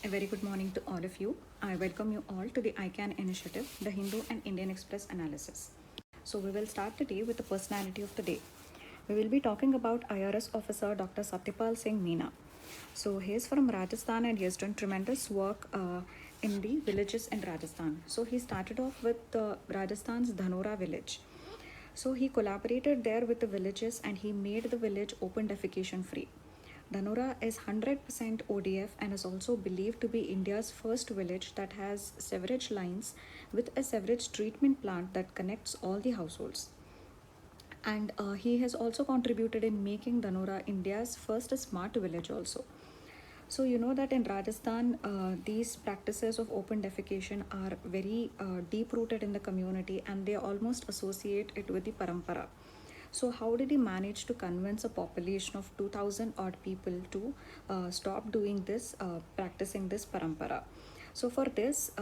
A very good morning to all of you. I welcome you all to the ICAN initiative, the Hindu and Indian Express analysis. So we will start the day with the personality of the day. We will be talking about IRS officer Dr. Satyapal Singh Meena. So he is from Rajasthan and he has done tremendous work in the villages in Rajasthan. So he started off with Rajasthan's Dhanora village. So he collaborated there with the villages and he made the village open defecation free. Dhanora is 100% ODF and is also believed to be India's first village that has sewerage lines with a sewerage treatment plant that connects all the households. And he has also contributed in making Dhanora India's first smart village also. So you know that in Rajasthan, these practices of open defecation are very deep rooted in the community and they almost associate it with the parampara. So how did he manage to convince a population of 2000 odd people to stop doing this, practicing this parampara? So for this,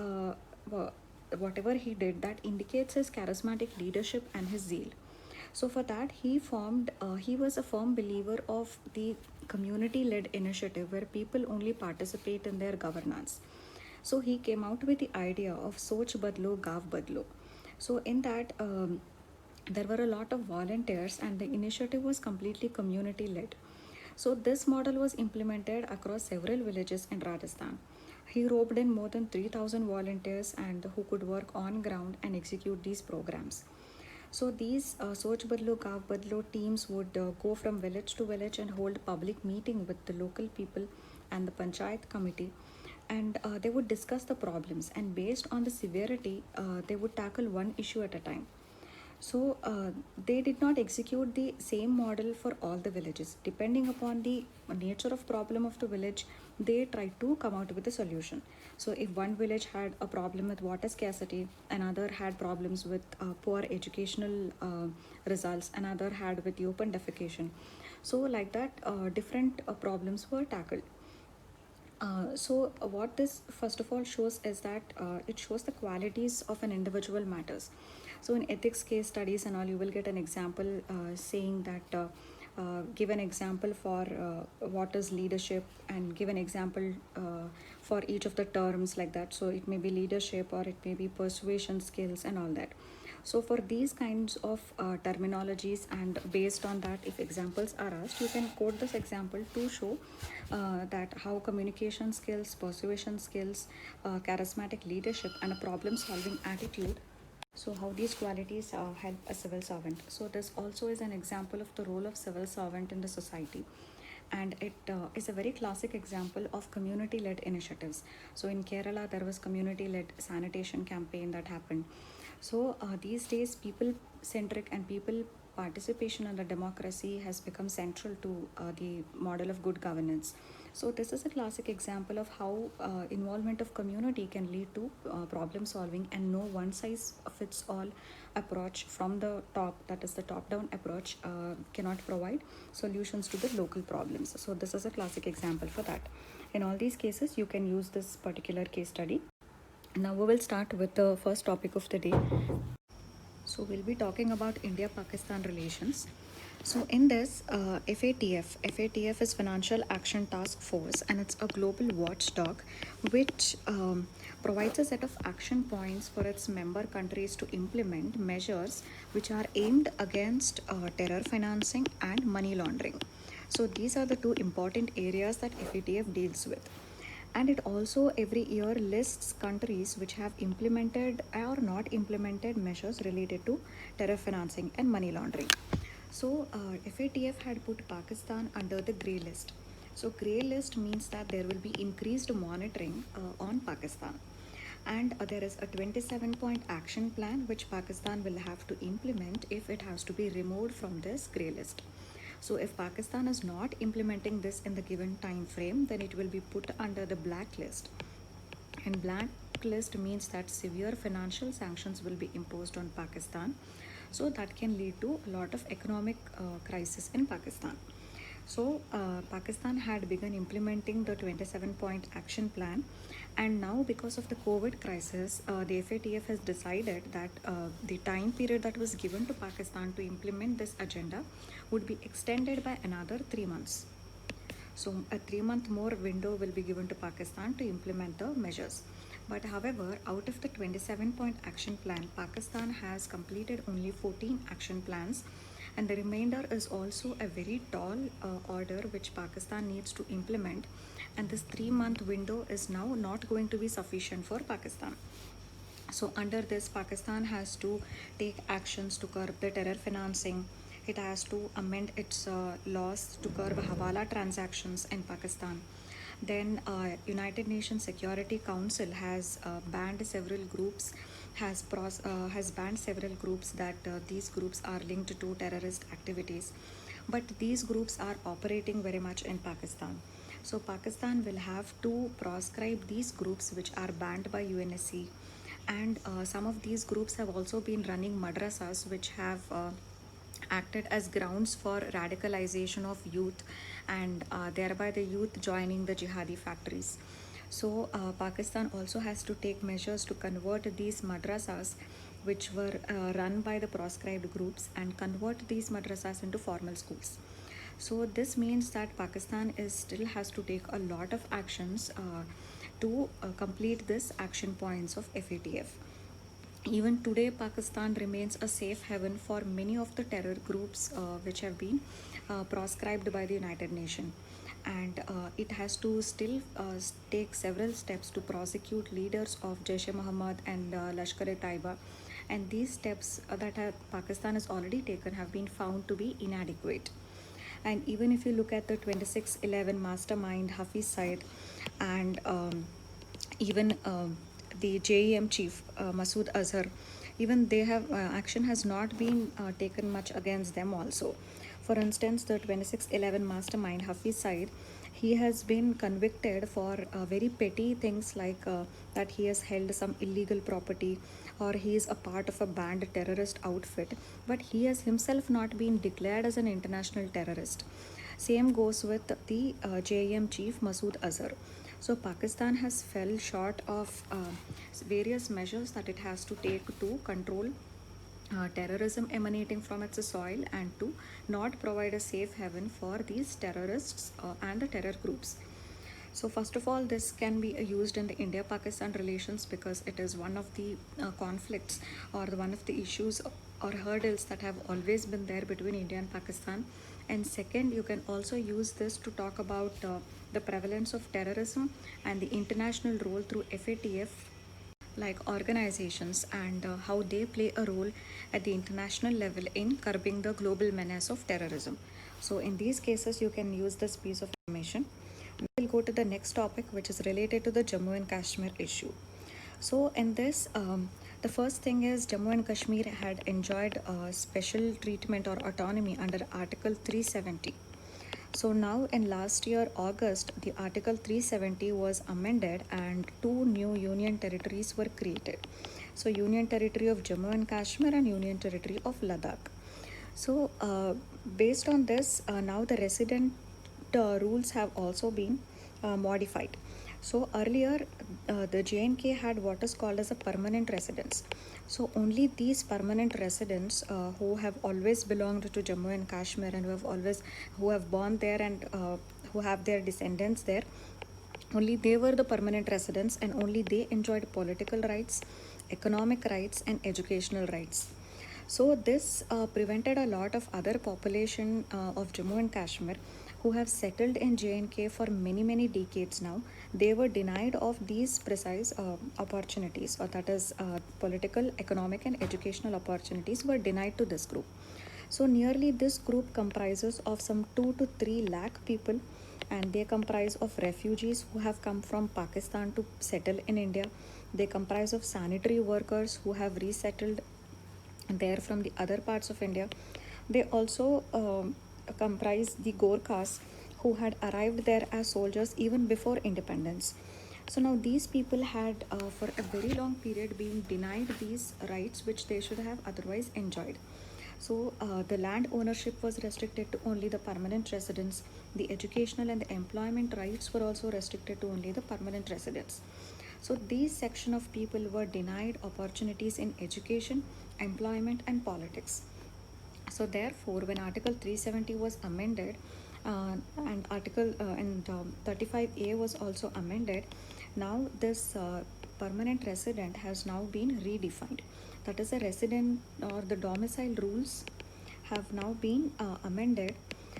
whatever he did, that indicates his charismatic leadership and his zeal. So for that, he was a firm believer of the community-led initiative where people only participate in their governance. So he came out with the idea of Soch Badlo, Gav Badlo. So in that, there were a lot of volunteers and the initiative was completely community-led. So this model was implemented across several villages in Rajasthan. He roped in more than 3,000 volunteers and who could work on ground and execute these programs. So these Soch Badlo, Gav Badlo teams would go from village to village and hold public meeting with the local people and the panchayat committee, and they would discuss the problems, and based on the severity they would tackle one issue at a time. So they did not execute the same model for all the villages. Depending upon the nature of problem of the village, they tried to come out with a solution. So if one village had a problem with water scarcity, another had problems with poor educational results, another had with the open defecation. So like that, different problems were tackled. What this first of all shows is that it shows the qualities of an individual matters. So in ethics case studies and all, you will get an example saying that give an example for what is leadership and give an example for each of the terms like that. So it may be leadership or it may be persuasion skills and all that. So for these kinds of terminologies, and based on that, if examples are asked, you can quote this example to show that how communication skills, persuasion skills, charismatic leadership and a problem solving attitude, so how these qualities help a civil servant. So this also is an example of the role of civil servant in the society, and it is a very classic example of community-led initiatives. So in Kerala, there was community-led sanitation campaign that happened. So these days, people-centric and people participation in the democracy has become central to the model of good governance. So this is a classic example of how involvement of community can lead to problem solving, and no one size fits all approach from the top, that is the top down approach, cannot provide solutions to the local problems. So this is a classic example for that. In all these cases, you can use this particular case study. Now we will start with the first topic of the day. So we'll be talking about India-Pakistan relations. So in this, FATF is Financial Action Task Force, and it's a global watchdog which provides a set of action points for its member countries to implement measures which are aimed against terror financing and money laundering. So these are the two important areas that FATF deals with. And it also every year lists countries which have implemented or not implemented measures related to terror financing and money laundering. So FATF had put Pakistan under the grey list. So grey list means that there will be increased monitoring on Pakistan, and there is a 27-point action plan which Pakistan will have to implement if it has to be removed from this grey list. So if Pakistan is not implementing this in the given time frame, then it will be put under the blacklist. And blacklist means that severe financial sanctions will be imposed on Pakistan. So that can lead to a lot of economic crisis in Pakistan. So Pakistan had begun implementing the 27-point action plan, and now because of the COVID crisis, the FATF has decided that the time period that was given to Pakistan to implement this agenda would be extended by another 3 months. So a 3-month more window will be given to Pakistan to implement the measures. But however, out of the 27-point action plan, Pakistan has completed only 14 action plans, and the remainder is also a very tall order which Pakistan needs to implement. And this 3-month window is now not going to be sufficient for Pakistan. So, under this, Pakistan has to take actions to curb the terror financing. It has to amend its laws to curb hawala transactions in Pakistan. Then, United Nations Security Council has banned several groups, has banned several groups that these groups are linked to terrorist activities. But these groups are operating very much in Pakistan. So, Pakistan will have to proscribe these groups which are banned by UNSC, and some of these groups have also been running madrasas which have acted as grounds for radicalization of youth, and thereby the youth joining the jihadi factories. So Pakistan also has to take measures to convert these madrasas which were run by the proscribed groups and convert these madrasas into formal schools. So this means that Pakistan is still has to take a lot of actions to complete this action points of FATF. Even today, Pakistan remains a safe haven for many of the terror groups which have been proscribed by the United Nations. And it has to still take several steps to prosecute leaders of Jaish-e-Mohammed and Lashkar-e-Taiba. And these steps Pakistan has already taken have been found to be inadequate. And even if you look at the 2611 mastermind Hafiz Saeed, and even the JEM chief Masood Azhar, even they have action has not been taken much against them also. For instance, the 2611 mastermind Hafiz Saeed, he has been convicted for very petty things like that he has held some illegal property, or he is a part of a banned terrorist outfit, but he has himself not been declared as an international terrorist. Same goes with the JEM chief Masood Azhar. So Pakistan has fell short of various measures that it has to take to control terrorism emanating from its soil, and to not provide a safe haven for these terrorists and the terror groups. So first of all, this can be used in the India-Pakistan relations because it is one of the conflicts, or one of the issues or hurdles that have always been there between India and Pakistan. And second, you can also use this to talk about the prevalence of terrorism and the international role through FATF like organizations, and how they play a role at the international level in curbing the global menace of terrorism. So in these cases, you can use this piece of information. We will go to the next topic, which is related to the Jammu and Kashmir issue. So in this, the first thing is Jammu and Kashmir had enjoyed special treatment or autonomy under Article 370. So now in last year August, the Article 370 was amended and two new union territories were created. So Union Territory of Jammu and Kashmir and Union Territory of Ladakh. So based on this, now the resident rules have also been modified. So earlier, the JNK had what is called as a permanent residence. So only these permanent residents who have always belonged to Jammu and Kashmir, and who have born there, and who have their descendants there, only they were the permanent residents, and only they enjoyed political rights, economic rights, and educational rights. So this prevented a lot of other population of Jammu and Kashmir who have settled in JNK for many decades now. They were denied of these precise opportunities, or that is political, economic, and educational opportunities were denied to this group. So nearly this group comprises of some 2 to 3 lakh people, and they comprise of refugees who have come from Pakistan to settle in India. They comprise of sanitary workers who have resettled there from the other parts of India. They also comprise the Gorkhas who had arrived there as soldiers even before independence. So now these people had for a very long period been denied these rights which they should have otherwise enjoyed. So the land ownership was restricted to only the permanent residents. The educational and the employment rights were also restricted to only the permanent residents. So these section of people were denied opportunities in education, employment, and politics. So therefore, when Article 370 was amended, and article and 35A was also amended. Now this permanent resident has now been redefined. That is, a resident or the domicile rules have now been amended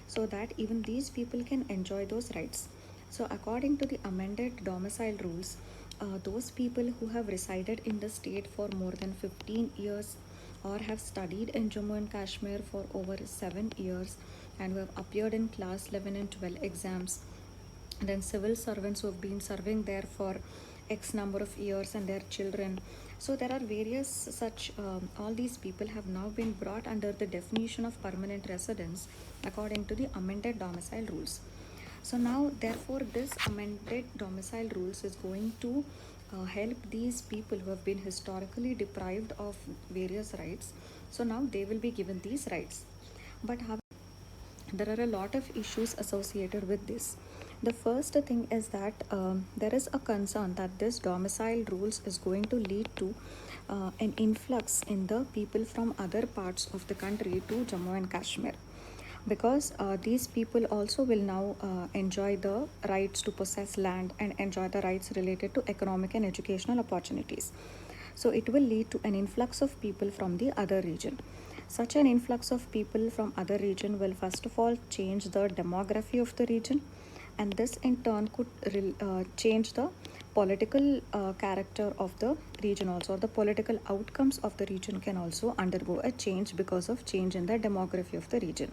so that even these people can enjoy those rights. So according to the amended domicile rules, those people who have resided in the state for more than 15 years or have studied in Jammu and Kashmir for over 7 years and who have appeared in class 11 and 12 exams, then civil servants who have been serving there for x number of years and their children. So there are various such all these people have now been brought under the definition of permanent residence according to the amended domicile rules. So now therefore this amended domicile rules is going to help these people who have been historically deprived of various rights. So now they will be given these rights. But there are a lot of issues associated with this. The first thing is that there is a concern that this domicile rules is going to lead to an influx in the people from other parts of the country to Jammu and Kashmir, because these people also will now enjoy the rights to possess land and enjoy the rights related to economic and educational opportunities. So it will lead to an influx of people from the other region. Such an influx of people from other region will first of all change the demography of the region, and this in turn could change the political character of the region also, or the political outcomes of the region can also undergo a change because of change in the demography of the region.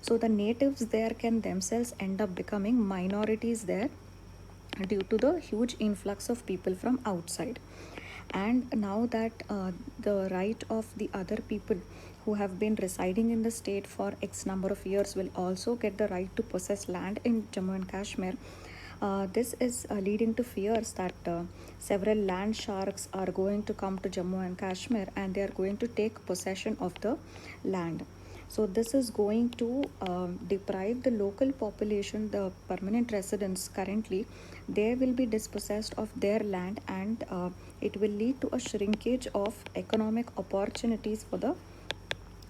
So the natives there can themselves end up becoming minorities there due to the huge influx of people from outside. And now that the right of the other people who have been residing in the state for x number of years will also get the right to possess land in Jammu and Kashmir, this is leading to fears that several land sharks are going to come to Jammu and Kashmir and they are going to take possession of the land. So this is going to deprive the local population, the permanent residents currently, they will be dispossessed of their land, and it will lead to a shrinkage of economic opportunities for the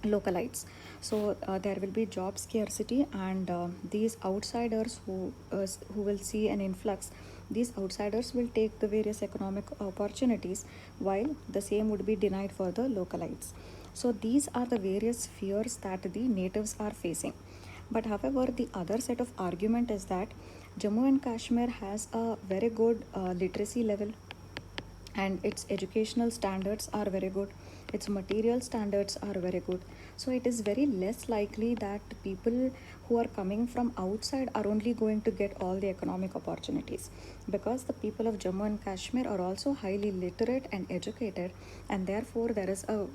localites. So there will be job scarcity, and these outsiders who will see an influx, these outsiders will take the various economic opportunities while the same would be denied for the localites. So these are the various fears that the natives are facing. But however, the other set of argument is that Jammu and Kashmir has a very good literacy level, and its educational standards are very good, its material standards are very good. So it is very less likely that people who are coming from outside are only going to get all the economic opportunities, because the people of Jammu and Kashmir are also highly literate and educated, and therefore there is a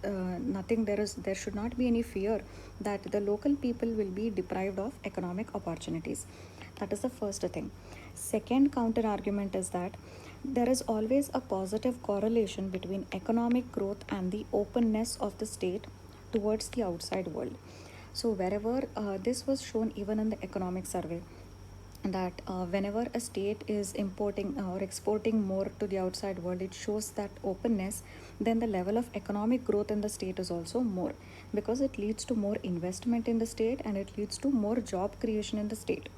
there should not be any fear that the local people will be deprived of economic opportunities. That is the first thing. Second counter argument is that there is always a positive correlation between economic growth and the openness of the state towards the outside world. So wherever this was shown even in the economic survey, that whenever a state is importing or exporting more to the outside world, it shows that openness, then the level of economic growth in the state is also more, because it leads to more investment in the state and it leads to more job creation in the state.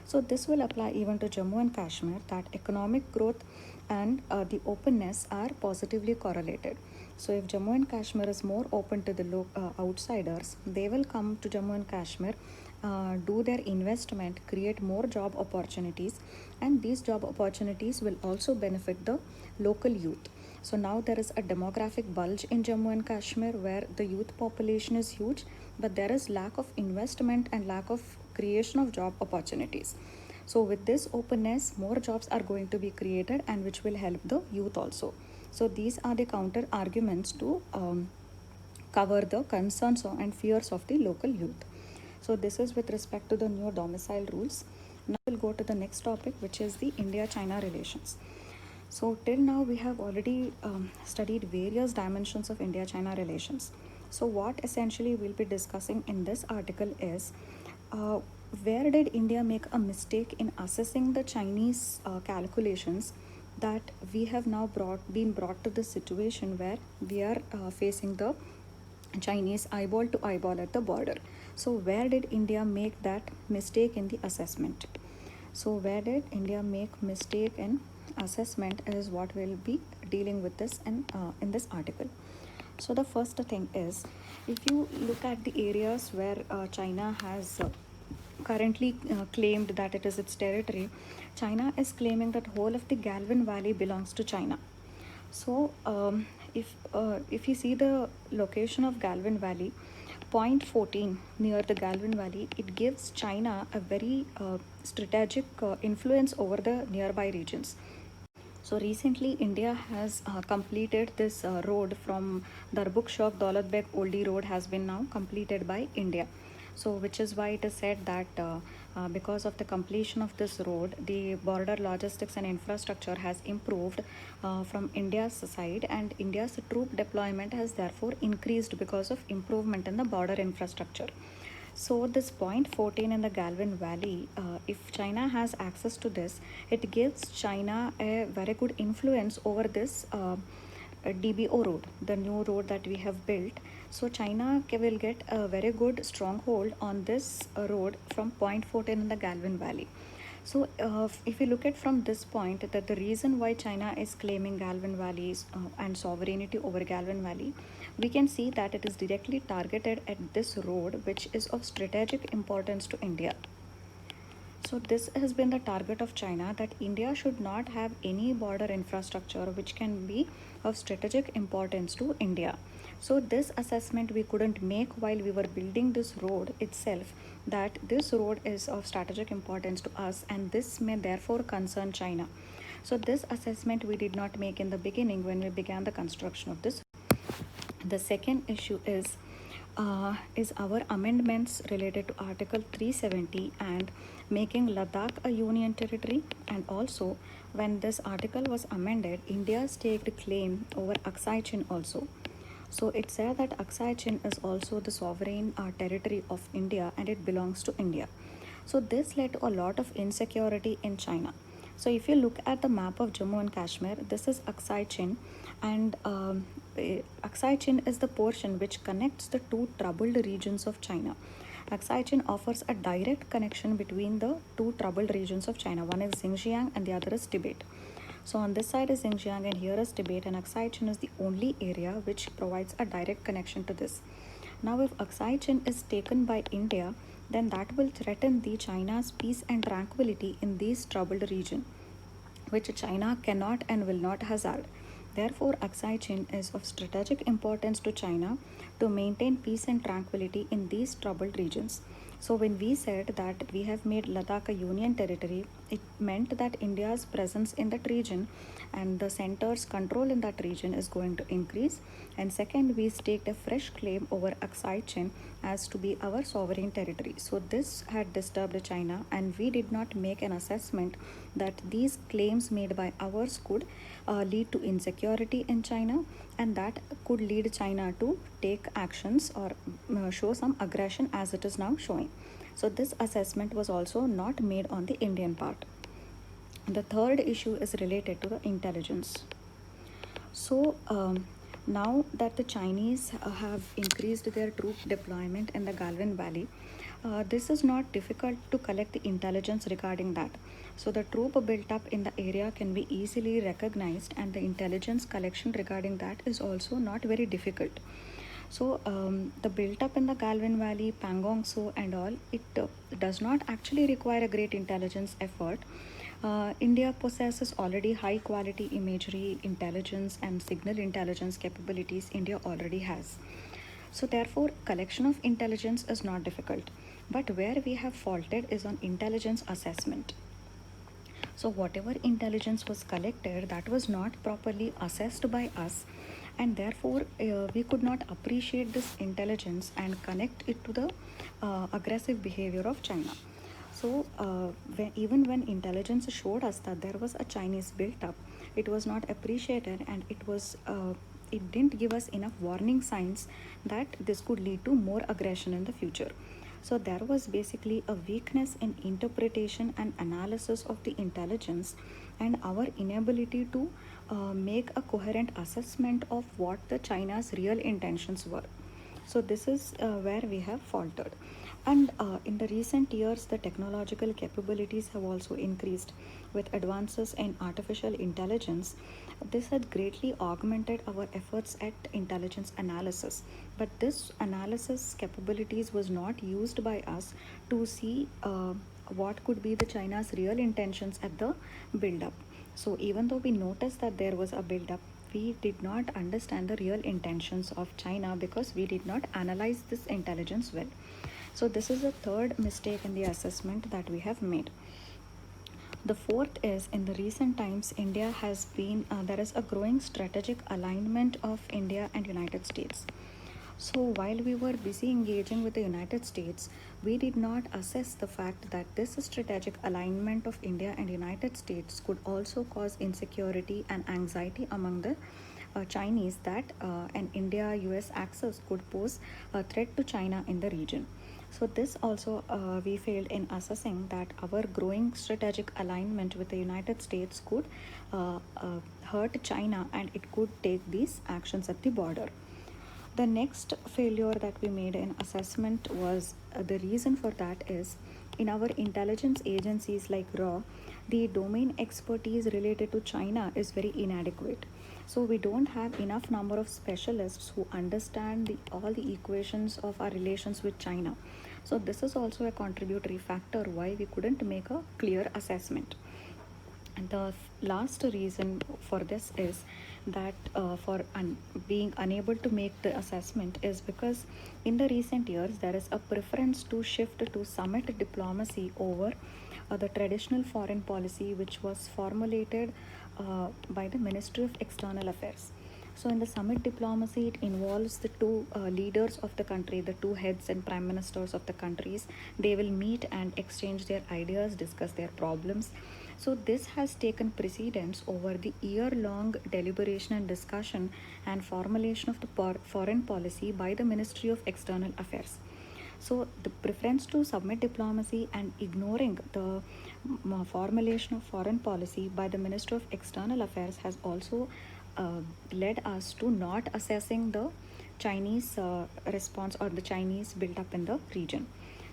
So this will apply even to Jammu and Kashmir, that economic growth and the openness are positively correlated. So if Jammu and Kashmir is more open to the outsiders, they will come to Jammu and Kashmir, do their investment, create more job opportunities, and these job opportunities will also benefit the local youth. So now there is a demographic bulge in Jammu and Kashmir where the youth population is huge, but there is lack of investment and lack of creation of job opportunities. So with this openness, more jobs are going to be created, and which will help the youth also. So these are the counter arguments to cover the concerns and fears of the local youth. So this is with respect to the new domicile rules. Now we'll go to the next topic, which is the India-China relations. So till now we have already studied various dimensions of India-China relations. So what essentially we'll be discussing in this article is where did India make a mistake in assessing the Chinese calculations, that we have now been brought to the situation where we are facing the Chinese eyeball to eyeball at the border. So where did India make that mistake in the assessment? So where did India make mistake in assessment is what we'll be dealing with this in this article. So the first thing is, if you look at the areas where China has currently claimed that it is its territory, China is claiming that whole of the Galvin Valley belongs to China. So if you see the location of Galvin Valley, point 14 near the Galvin Valley, it gives China a very strategic influence over the nearby regions. So recently, India has completed this road from Darbuk Daulat Beg Oldie Road has been now completed by India. So which is why it is said that because of the completion of this road, the border logistics and infrastructure has improved from India's side, and India's troop deployment has therefore increased because of improvement in the border infrastructure. So this point 14 in the Galvin Valley, if China has access to this, it gives China a very good influence over this DBO road, the new road that we have built. So China will get a very good stronghold on this road from point 14 in the Galvin Valley. So, if you look at from this point, that the reason why China is claiming Galvin Valleys and sovereignty over Galvin Valley, we can see that it is directly targeted at this road, which is of strategic importance to India. So this has been the target of China, that India should not have any border infrastructure which can be of strategic importance to India. So this assessment we couldn't make while we were building this road itself, that this road is of strategic importance to us and this may therefore concern China. So this assessment we did not make in the beginning when we began the construction of this. The second issue is our amendments related to Article 370 and making Ladakh a union territory. And also, when this article was amended, India staked claim over Aksai Chin also. So it said that Aksai Chin is also the sovereign territory of India and it belongs to India. So this led to a lot of insecurity in China. So if you look at the map of Jammu and Kashmir, this is Aksai Chin, and Aksai Chin is the portion which connects the two troubled regions of China. Aksai Chin offers a direct connection between the two troubled regions of China. One is Xinjiang and the other is Tibet. So on this side is Xinjiang and here is Tibet, and Aksai Chin is the only area which provides a direct connection to this. Now if Aksai Chin is taken by India, then that will threaten the China's peace and tranquility in this troubled region, which China cannot and will not hazard. Therefore, Aksai Chin is of strategic importance to China to maintain peace and tranquility in these troubled regions. So, when we said that we have made Ladakh a union territory, it meant that India's presence in that region and the center's control in that region is going to increase. And second, we staked a fresh claim over Aksai Chin as to be our sovereign territory. So, this had disturbed China, and we did not make an assessment that these claims made by ours could lead to insecurity in China, and that could lead China to take actions or show some aggression as it is now showing. So this assessment was also not made on the Indian part. The third issue is related to the intelligence. So now that the Chinese have increased their troop deployment in the Galvin Valley, this is not difficult to collect the intelligence regarding that. So the troop built up in the area can be easily recognized, and the intelligence collection regarding that is also not very difficult. So the built up in the Galvin Valley, Pangong So and all, it does not actually require a great intelligence effort. India possesses already high quality imagery, intelligence and signal intelligence capabilities India already has. So therefore, collection of intelligence is not difficult. But where we have faulted is on intelligence assessment. So whatever intelligence was collected, that was not properly assessed by us, and therefore we could not appreciate this intelligence and connect it to the aggressive behavior of China. So even when intelligence showed us that there was a Chinese built up, it was not appreciated, and it didn't give us enough warning signs that this could lead to more aggression in the future. So there was basically a weakness in interpretation and analysis of the intelligence, and our inability to make a coherent assessment of what the China's real intentions were. So this is where we have faltered. And in the recent years, the technological capabilities have also increased with advances in artificial intelligence. This had greatly augmented our efforts at intelligence analysis. But this analysis capabilities was not used by us to see what could be the China's real intentions at the build-up. So even though we noticed that there was a build-up, we did not understand the real intentions of China because we did not analyze this intelligence well. So this is the third mistake in the assessment that we have made. The fourth is, in the recent times, India has been there is a growing strategic alignment of India and United States. So while we were busy engaging with the United States, we did not assess the fact that this strategic alignment of India and United States could also cause insecurity and anxiety among the Chinese, that an India-US axis could pose a threat to China in the region. So this also we failed in assessing that our growing strategic alignment with the United States could hurt China, and it could take these actions at the border. The next failure that we made in assessment was the reason for that is, in our intelligence agencies like RAW, the domain expertise related to China is very inadequate. So we don't have enough number of specialists who understand all the equations of our relations with China. So this is also a contributory factor why we couldn't make a clear assessment. And the last reason for this is that being unable to make the assessment is because in the recent years there is a preference to shift to summit diplomacy over the traditional foreign policy which was formulated by the Ministry of External Affairs. So, in the summit diplomacy, it involves the two leaders of the country, the two heads and prime ministers of the countries. They will meet and exchange their ideas, discuss their problems. So, this has taken precedence over the year long deliberation and discussion and formulation of the foreign policy by the Ministry of External Affairs. So, the preference to submit diplomacy and ignoring the formulation of foreign policy by the Minister of External Affairs has also led us to not assessing the Chinese response or the Chinese built up in the region.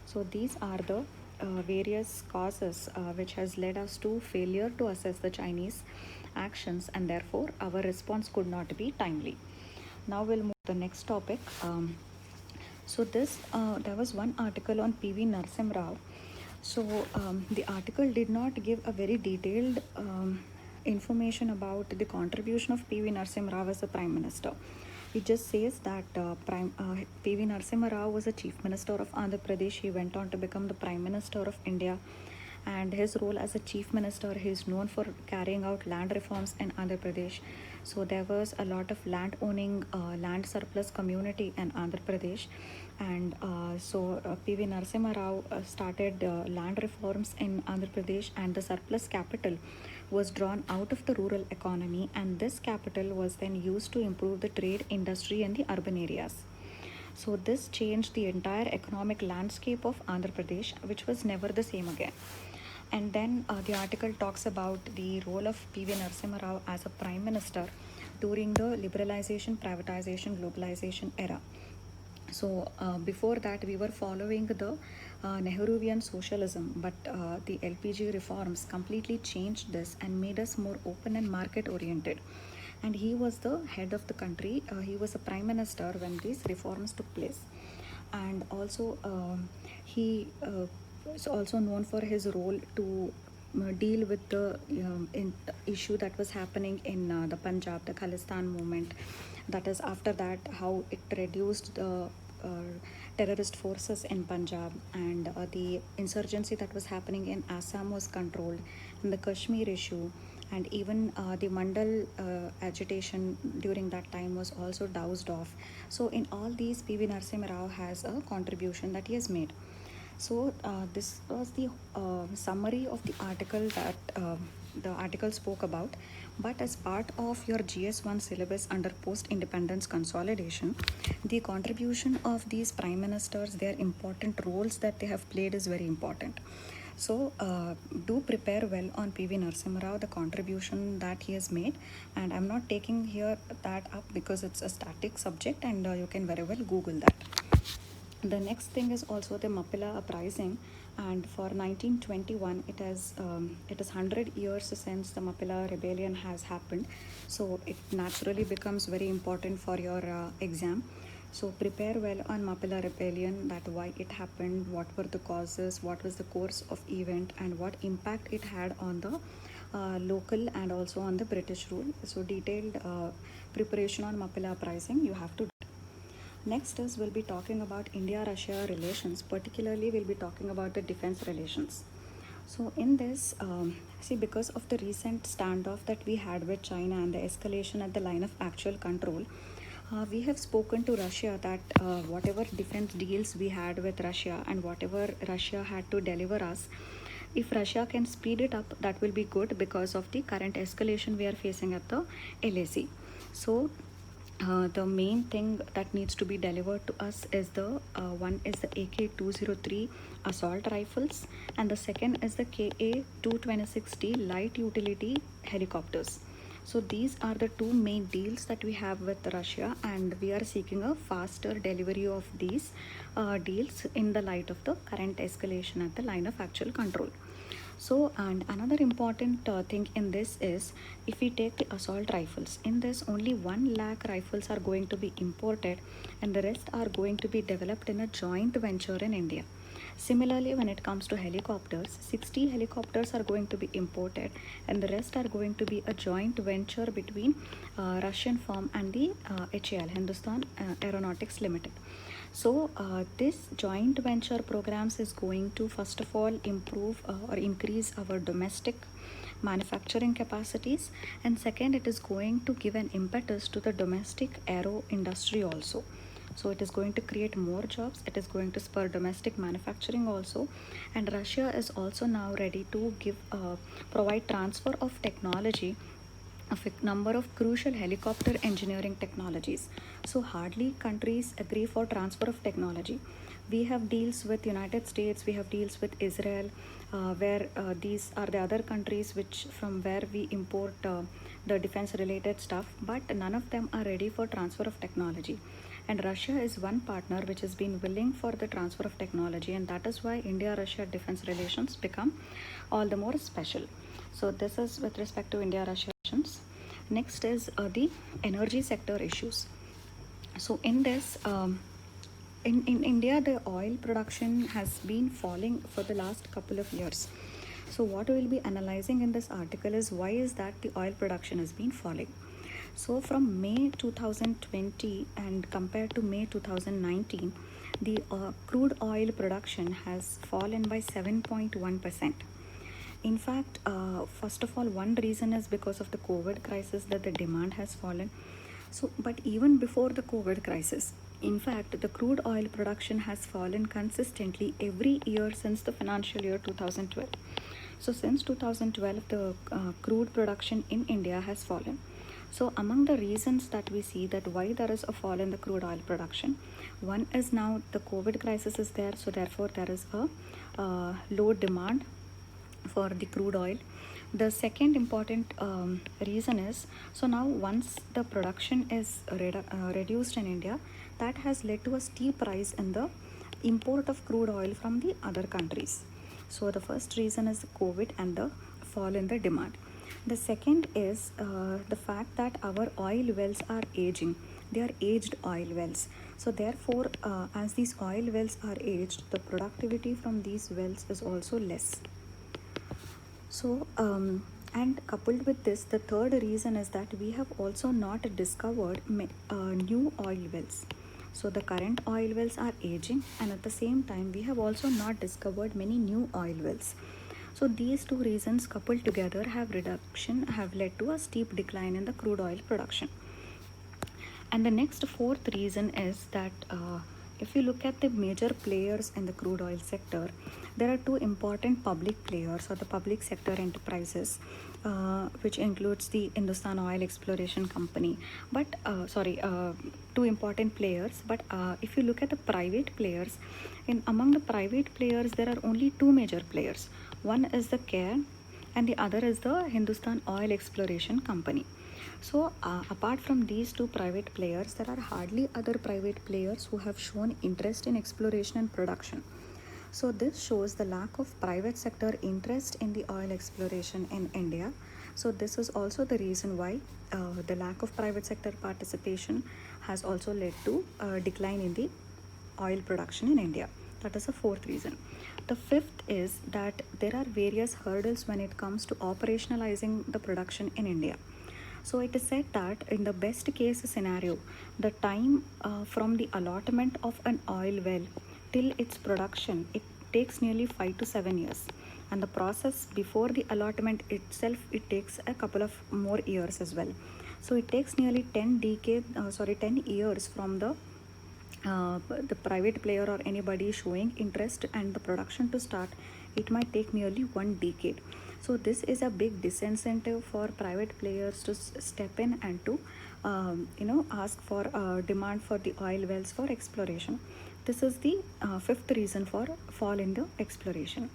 So these are the various causes which has led us to failure to assess the Chinese actions, and therefore our response could not be timely. Now we'll move to the next topic. There was one article on P.V. Narasimha Rao. So the article did not give a very detailed information about the contribution of P.V. Narasimha Rao as a Prime Minister. It just says that P.V. Narasimha Rao was a Chief Minister of Andhra Pradesh. He went on to become the Prime Minister of India. And his role as a Chief Minister, he is known for carrying out land reforms in Andhra Pradesh. So there was a lot of land owning, land surplus community in Andhra Pradesh. And P.V. Narasimha Rao started land reforms in Andhra Pradesh, and the surplus capital was drawn out of the rural economy, and this capital was then used to improve the trade industry in the urban areas. So this changed the entire economic landscape of Andhra Pradesh, which was never the same again. And then the article talks about the role of P.V. Narasimha Rao as a Prime Minister during the liberalization, privatization, globalization era. So before that, we were following the Nehruvian socialism, but the LPG reforms completely changed this and made us more open and market oriented. And he was the head of the country. He was a prime minister when these reforms took place. And also, he is also known for his role to deal with the issue that was happening in the Punjab, the Khalistan movement. That is, after that, how it reduced the terrorist forces in Punjab, and the insurgency that was happening in Assam was controlled, and the Kashmir issue, and even the Mandal agitation during that time was also doused off. So in all these, P.V. Narasimha Rao has a contribution that he has made. So this was the summary of the article that the article spoke about. But as part of your GS1 syllabus under post-independence consolidation, the contribution of these prime ministers, their important roles that they have played is very important. So do prepare well on PV Narasimha Rao, the contribution that he has made, and I'm not taking here that up because it's a static subject, and you can very well Google that. The next thing is also the Mappila uprising, and for 1921 it is 100 years since the Mappila rebellion has happened, so it naturally becomes very important for your exam. So prepare well on Mappila rebellion, that why it happened, what were the causes, what was the course of event, and what impact it had on the local and also on the British rule. So detailed preparation on Mappila uprising you have to. Next is we'll be talking about India-Russia relations. Particularly, we'll be talking about the defense relations. So in this, see, because of the recent standoff that we had with China and the escalation at the line of actual control, we have spoken to Russia that whatever defense deals we had with Russia and whatever Russia had to deliver us, if Russia can speed it up, that will be good because of the current escalation we are facing at the LAC. So the main thing that needs to be delivered to us is the one is the AK-203 assault rifles, and the second is the KA-226T light utility helicopters. So these are the two main deals that we have with Russia, and we are seeking a faster delivery of these deals in the light of the current escalation at the line of actual control. So, and another important thing in this is, if we take the assault rifles, in this only 1 lakh rifles are going to be imported, and the rest are going to be developed in a joint venture in India. Similarly, when it comes to helicopters, 60 helicopters are going to be imported, and the rest are going to be a joint venture between Russian firm and the HAL, Hindustan Aeronautics Limited. So this joint venture programs is going to first of all improve or increase our domestic manufacturing capacities, and second, it is going to give an impetus to the domestic aero industry also. So it is going to create more jobs, it is going to spur domestic manufacturing also, and Russia is also now ready to give provide transfer of technology of a number of crucial helicopter engineering technologies. So hardly countries agree for transfer of technology. We have deals with United States, we have deals with Israel, where these are the other countries which from where we import the defense related stuff, but none of them are ready for transfer of technology. And Russia is one partner which has been willing for the transfer of technology, and that is why India-Russia defense relations become all the more special. So this is with respect to India-Russia relations. Next is the energy sector issues. So in this, in India, the oil production has been falling for the last couple of years. So what we will be analyzing in this article is why is that the oil production has been falling. So from May 2020 and compared to May 2019, the crude oil production has fallen by 7.1%. In fact, first of all, one reason is because of the COVID crisis that the demand has fallen. So, but even before the COVID crisis, in fact, the crude oil production has fallen consistently every year since the financial year 2012. So, since 2012, the crude production in India has fallen. So, among the reasons that we see that why there is a fall in the crude oil production, one is now the COVID crisis is there, so therefore there is a low demand for the crude oil. The second important reason is, so now once the production is reduced in India, that has led to a steep rise in the import of crude oil from the other countries. So the first reason is COVID and the fall in the demand. The second is the fact that our oil wells are aging. They are aged oil wells. So therefore, as these oil wells are aged, the productivity from these wells is also less. So, and coupled with this, the third reason is that we have also not discovered new oil wells. So the current oil wells are aging, and at the same time, we have also not discovered many new oil wells. So these two reasons coupled together have led to a steep decline in the crude oil production. And the next fourth reason is that if you look at the major players in the crude oil sector, there are two important public players or the public sector enterprises, which includes the Hindustan Oil Exploration Company. But two important players. But if you look at the private players, in among the private players, there are only two major players. One is the CARE, and the other is the Hindustan Oil Exploration Company. So, apart from these two private players, there are hardly other private players who have shown interest in exploration and production. So, this shows the lack of private sector interest in the oil exploration in India. So, this is also the reason why the lack of private sector participation has also led to a decline in the oil production in India. That is the fourth reason. The fifth is that there are various hurdles when it comes to operationalizing the production in India. So it is said that in the best case scenario, the time from the allotment of an oil well till its production, it takes nearly 5 to 7 years. And the process before the allotment itself, it takes a couple of more years as well. So it takes nearly 10 years from the private player or anybody showing interest and the production to start. It might take nearly 1 decade. So this is a big disincentive for private players to step in and to ask for demand for the oil wells for exploration. This is the fifth reason for fall in the exploration.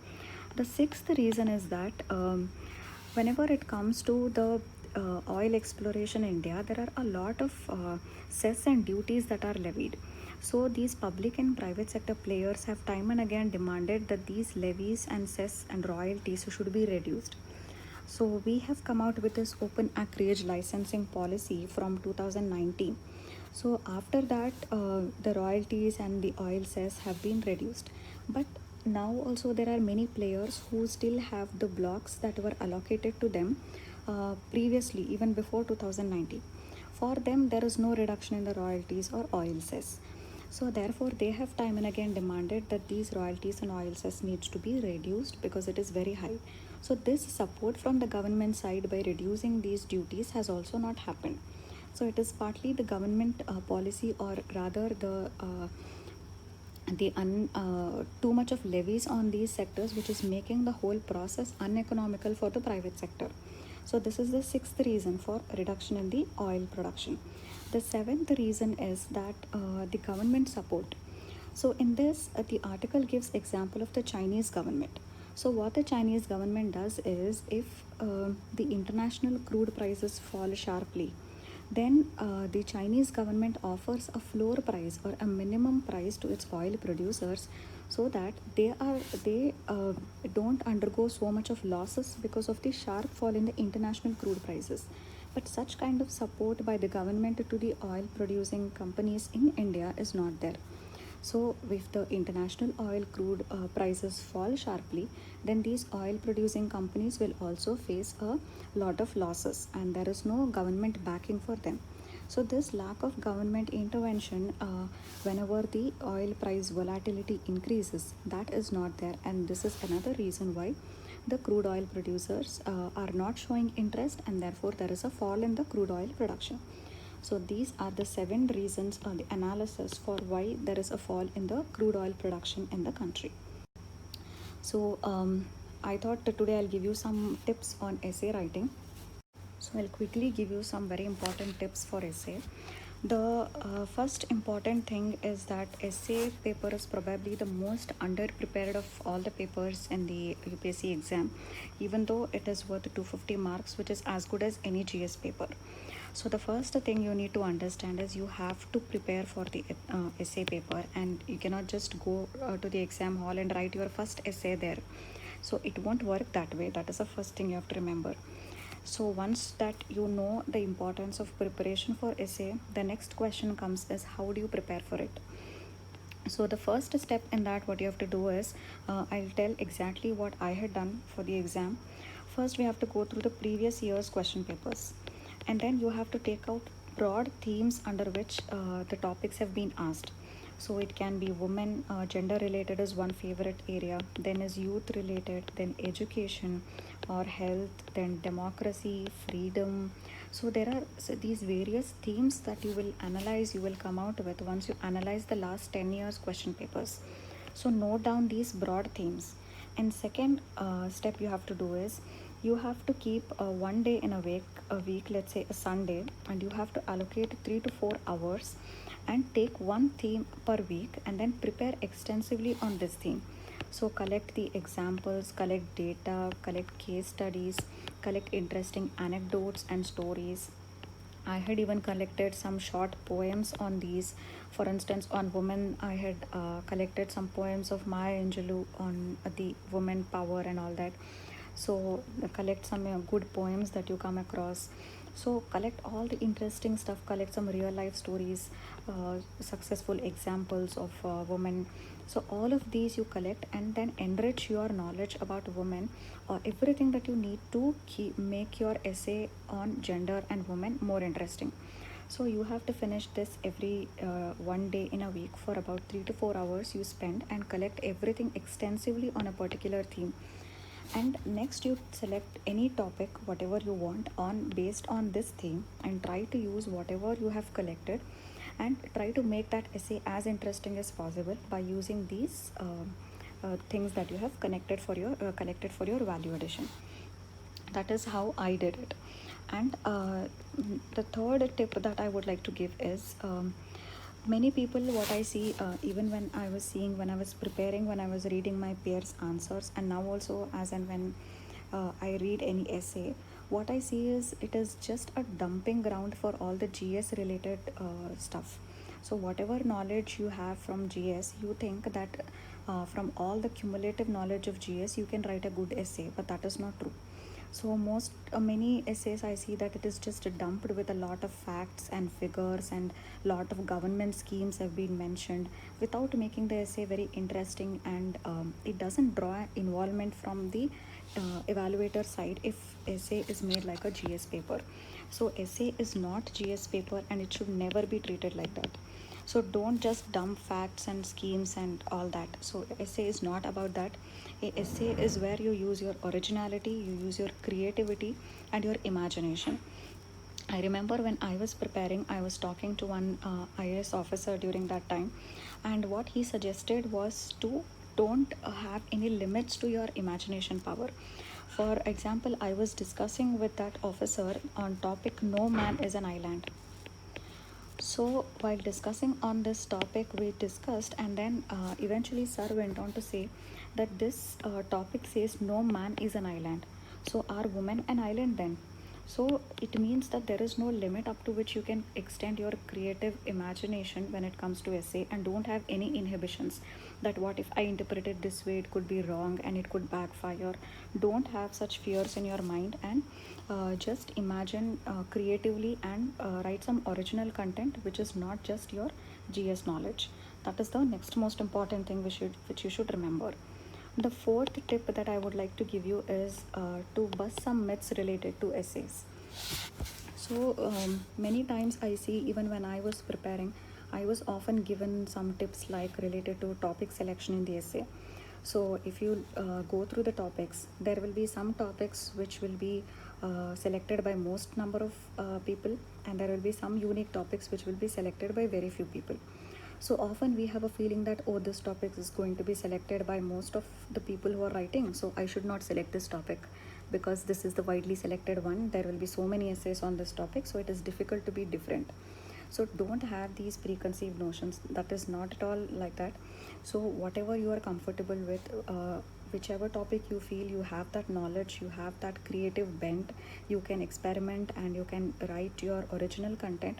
The sixth reason is that whenever it comes to the oil exploration in India, there are a lot of cess and duties that are levied. So these public and private sector players have time and again demanded that these levies and cess and royalties should be reduced. So we have come out with this open acreage licensing policy from 2019. So after that, the royalties and the oil cess have been reduced. But now also there are many players who still have the blocks that were allocated to them previously, even before 2019. For them, there is no reduction in the royalties or oil cess. So therefore, they have time and again demanded that these royalties and oil cess needs to be reduced because it is very high. So this support from the government side by reducing these duties has also not happened. So it is partly the government policy, or rather too much of levies on these sectors, which is making the whole process uneconomical for the private sector. So this is the sixth reason for reduction in the oil production. The seventh reason is that the government support. So in this, the article gives example of the Chinese government. So what the Chinese government does is, if the international crude prices fall sharply, then the Chinese government offers a floor price or a minimum price to its oil producers, so that they don't undergo so much of losses because of the sharp fall in the international crude prices. But such kind of support by the government to the oil producing companies in India is not there. So if the international oil crude prices fall sharply, then these oil producing companies will also face a lot of losses, and there is no government backing for them. So this lack of government intervention whenever the oil price volatility increases, that is not there, and this is another reason why the crude oil producers are not showing interest, and therefore there is a fall in the crude oil production. So these are the 7 reasons or the analysis for why there is a fall in the crude oil production in the country. So I thought that today I'll give you some tips on essay writing. So I'll quickly give you some very important tips for essay. The first important thing is that essay paper is probably the most underprepared of all the papers in the UPSC exam, even though it is worth 250 marks, which is as good as any GS paper. So the first thing you need to understand is you have to prepare for the essay paper, and you cannot just go to the exam hall and write your first essay there. So it won't work that way. That is the first thing you have to remember. So once that you know the importance of preparation for essay, the next question comes is, how do you prepare for it? So the first step in that, what you have to do is, I'll tell exactly what I had done for the exam. First, we have to go through the previous year's question papers, and then you have to take out broad themes under which the topics have been asked. So it can be women, gender related is one favorite area, then is youth related, then education or health, then democracy, freedom. So there are these various themes that you will analyze, you will come out with once you analyze the last 10 years question papers. So note down these broad themes. And second step you have to do is you have to keep one day in a week, let's say a Sunday, and you have to allocate 3 to 4 hours and take one theme per week and then prepare extensively on this theme. So collect the examples, collect data, collect case studies, collect interesting anecdotes and stories. I had even collected some short poems on these. For instance, on women, I had collected some poems of Maya Angelou on the women power and all that. So collect some good poems that you come across. So collect all the interesting stuff, collect some real life stories, successful examples of women. So all of these you collect and then enrich your knowledge about women, or everything that you need to make your essay on gender and women more interesting. So you have to finish this every one day in a week for about 3 to 4 hours you spend and collect everything extensively on a particular theme. And next you select any topic whatever you want on based on this theme and try to use whatever you have collected and try to make that essay as interesting as possible by using these things that you have collected for your value addition. That is how I did it. And the third tip that I would like to give is, many people, what I see, even when I was seeing, when I was preparing, when I was reading my peers answers, and now also as and when I read any essay, what I see is it is just a dumping ground for all the GS related stuff. So whatever knowledge you have from GS, you think that from all the cumulative knowledge of GS you can write a good essay, but that is not true. So most many essays I see that it is just dumped with a lot of facts and figures, and lot of government schemes have been mentioned without making the essay very interesting, and it doesn't draw involvement from the evaluator side if essay is made like a GS paper. So essay is not GS paper and it should never be treated like that. So don't just dump facts and schemes and all that. So essay is not about that. A essay is where you use your originality, you use your creativity and your imagination. I remember when I was preparing, I was talking to one IAS officer during that time, and what he suggested was to don't have any limits to your imagination power. For example, I was discussing with that officer on topic no man is an island. So while discussing on this topic, we discussed, and then eventually sir went on to say that this topic says no man is an island. So are women an island then? So it means that there is no limit up to which you can extend your creative imagination when it comes to essay, and don't have any inhibitions that what if I interpret it this way, it could be wrong and it could backfire. Don't have such fears in your mind, and just imagine creatively and write some original content which is not just your GS knowledge. That is the next most important thing which you should remember. The fourth tip that I would like to give you is to bust some myths related to essays. So many times I see, even when I was preparing, I was often given some tips like related to topic selection in the essay. So if you go through the topics, there will be some topics which will be selected by most number of people, and there will be some unique topics which will be selected by very few people. So often we have a feeling that, oh, this topic is going to be selected by most of the people who are writing, so I should not select this topic because this is the widely selected one. There will be so many essays on this topic, so it is difficult to be different. So don't have these preconceived notions. That is not at all like that. So whatever you are comfortable with, whichever topic you feel you have that knowledge, you have that creative bent, you can experiment and you can write your original content.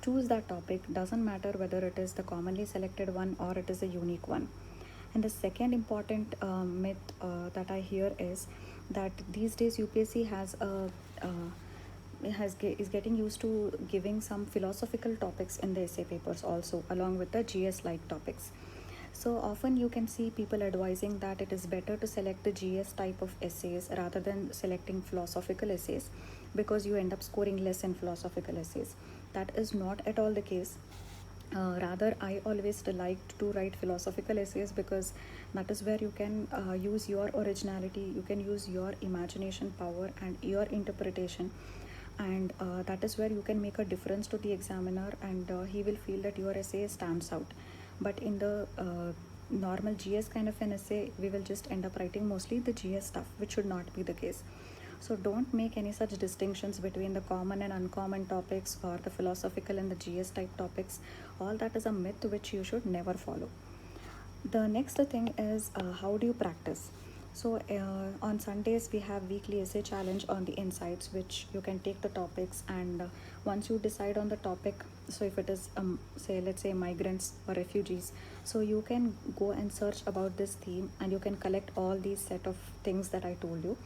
Choose that topic. Doesn't matter whether it is the commonly selected one or it is a unique one. And the second important myth that I hear is that these days UPSC has a is getting used to giving some philosophical topics in the essay papers also, along with the GS like topics. So often you can see people advising that it is better to select the GS type of essays rather than selecting philosophical essays, because you end up scoring less in philosophical essays. That is not at all the case. Rather, I always liked to write philosophical essays because that is where you can use your originality, you can use your imagination power and your interpretation, and that is where you can make a difference to the examiner, and he will feel that your essay stands out. But in the normal GS kind of an essay, we will just end up writing mostly the GS stuff, which should not be the case. So don't make any such distinctions between the common and uncommon topics or the philosophical and the GS type topics. All that is a myth which you should never follow. The next thing is how do you practice? So on Sundays we have weekly essay challenge on the insights, which you can take the topics, and once you decide on the topic, so if it is say, let's say migrants or refugees, so you can go and search about this theme and you can collect all these set of things that I told you,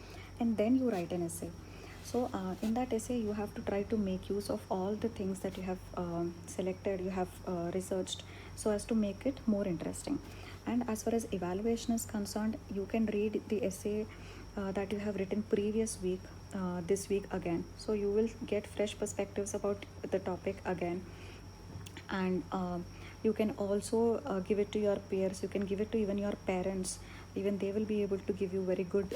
and then you write an essay. So in that essay you have to try to make use of all the things that you have selected, you have researched, so as to make it more interesting. And as far as evaluation is concerned, you can read the essay that you have written previous week this week again, so you will get fresh perspectives about the topic again. And you can also give it to your peers, you can give it to even your parents, even they will be able to give you very good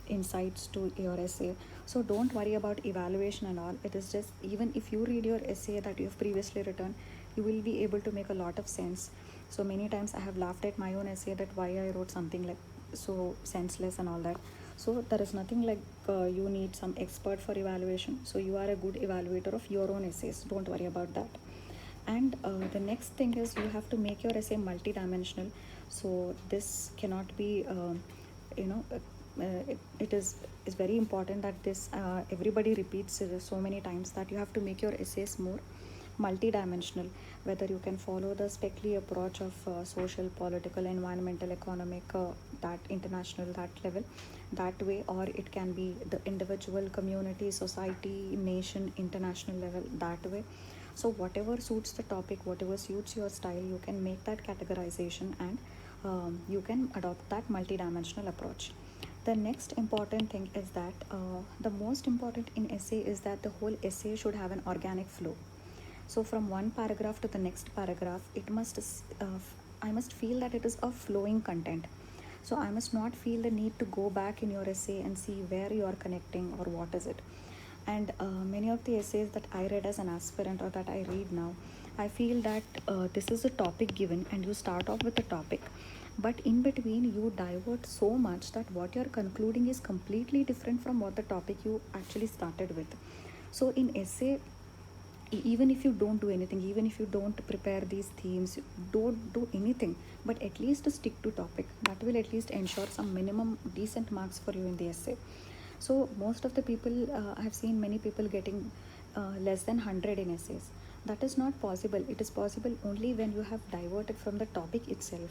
insights to your essay. So don't worry about evaluation and all, it is just, even if you read your essay that you have previously written, you will be able to make a lot of sense. So many times I have laughed at my own essay that why I wrote something like so senseless and all that. So there is nothing like you need some expert for evaluation, so you are a good evaluator of your own essays, don't worry about that. And the next thing is you have to make your essay multidimensional. So this cannot be you know it is very important that this everybody repeats it so many times, that you have to make your essays more multidimensional, whether you can follow the Speckley approach of social, political, environmental, economic, that international, that level, that way, or it can be the individual, community, society, nation, international level, that way. So whatever suits the topic, whatever suits your style, you can make that categorization, and you can adopt that multidimensional approach. The next important thing is that the most important in essay is that the whole essay should have an organic flow. So from one paragraph to the next paragraph, it must I must feel that it is a flowing content. So I must not feel the need to go back in your essay and see where you are connecting or what is it. And many of the essays that I read as an aspirant or that I read now, I feel that this is a topic given and you start off with a topic, but in between you divert so much that what you're concluding is completely different from what the topic you actually started with. So in essay, even if you don't do anything, even if you don't prepare these themes, don't do anything, but at least stick to topic, that will at least ensure some minimum decent marks for you in the essay. So most of the people, I have seen many people getting less than 100 in essays. That is not possible. It is possible only when you have diverted from the topic itself.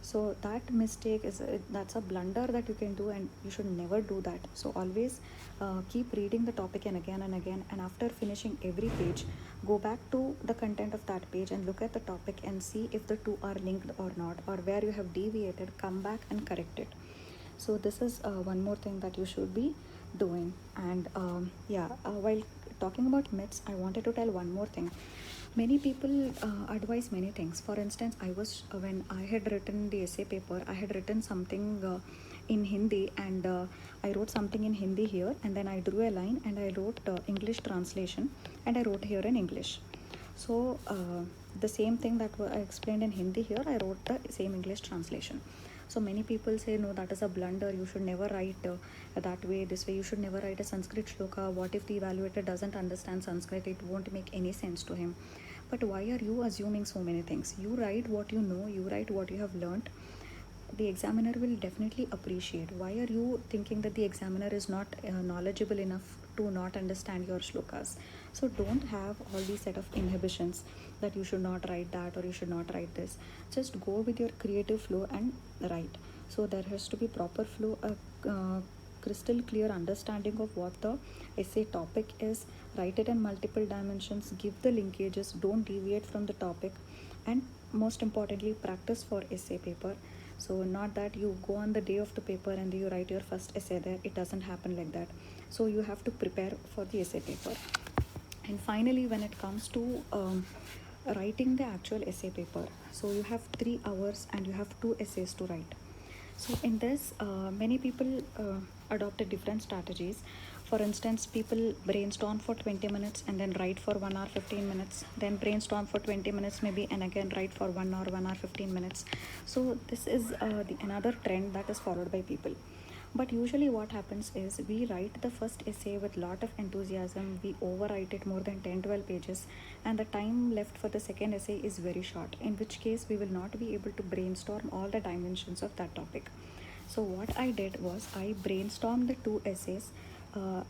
So that mistake is that's a blunder that you can do, and you should never do that. So always keep reading the topic and again, and after finishing every page, go back to the content of that page and look at the topic and see if the two are linked or not, or where you have deviated, come back and correct it. So this is one more thing that you should be doing. And while talking about myths, I wanted to tell one more thing. Many people advise many things. For instance, I was when I had written the essay paper, I had written something in Hindi, and I wrote something in Hindi here, and then I drew a line and I wrote English translation, and I wrote here in English. So the same thing that I explained in Hindi here, I wrote the same English translation. So many people say no, that is a blunder, you should never write that way, this way, you should never write a Sanskrit shloka. What if the evaluator doesn't understand Sanskrit? It won't make any sense to him. But why are you assuming so many things? You write what you know, you write what you have learned. The examiner will definitely appreciate. Why are you thinking that the examiner is not knowledgeable enough to not understand your shlokas? So don't have all these set of inhibitions that you should not write that or you should not write this. Just go with your creative flow and write. So there has to be proper flow, crystal clear understanding of what the essay topic is. Write it in multiple dimensions, give the linkages, don't deviate from the topic, and most importantly, practice for essay paper. So not that you go on the day of the paper and you write your first essay there. It doesn't happen like that. So you have to prepare for the essay paper. And finally, when it comes to writing the actual essay paper. So you have 3 hours and you have 2 essays to write. So in this, many people adopted different strategies. For instance, people brainstorm for 20 minutes and then write for 1 hour 15 minutes, then brainstorm for 20 minutes maybe, and again write for 1 hour 15 minutes. So this is the another trend that is followed by people. But usually what happens is we write the first essay with lot of enthusiasm, we overwrite it more than 10-12 pages, and the time left for the second essay is very short, in which case we will not be able to brainstorm all the dimensions of that topic. So what I did was I brainstormed the 2 essays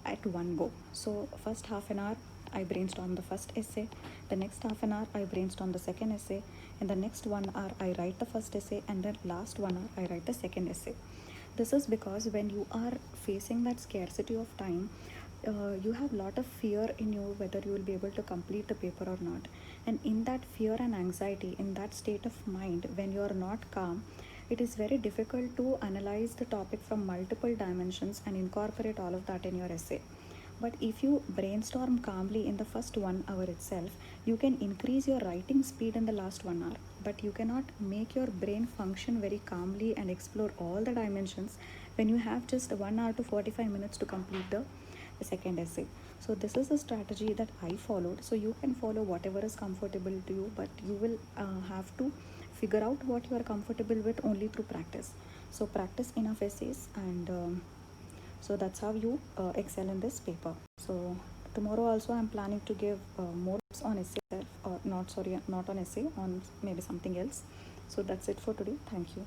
at one go. So first half an hour I brainstorm the first essay, the next half an hour I brainstorm the second essay, and the next 1 hour I write the first essay, and then last 1 hour I write the second essay. This is because when you are facing that scarcity of time, you have a lot of fear in you whether you will be able to complete the paper or not. And in that fear and anxiety, in that state of mind, when you are not calm, it is very difficult to analyze the topic from multiple dimensions and incorporate all of that in your essay. But if you brainstorm calmly in the first 1 hour itself, you can increase your writing speed in the last 1 hour. But you cannot make your brain function very calmly and explore all the dimensions when you have just 1 hour to 45 minutes to complete the second essay. So this is a strategy that I followed. So you can follow whatever is comfortable to you, but you will have to figure out what you are comfortable with only through practice. So practice enough essays, and so that's how you excel in this paper. So tomorrow also I'm planning to give more tips on essay itself, or not, sorry, not on essay, on maybe something else. So that's it for today. Thank you.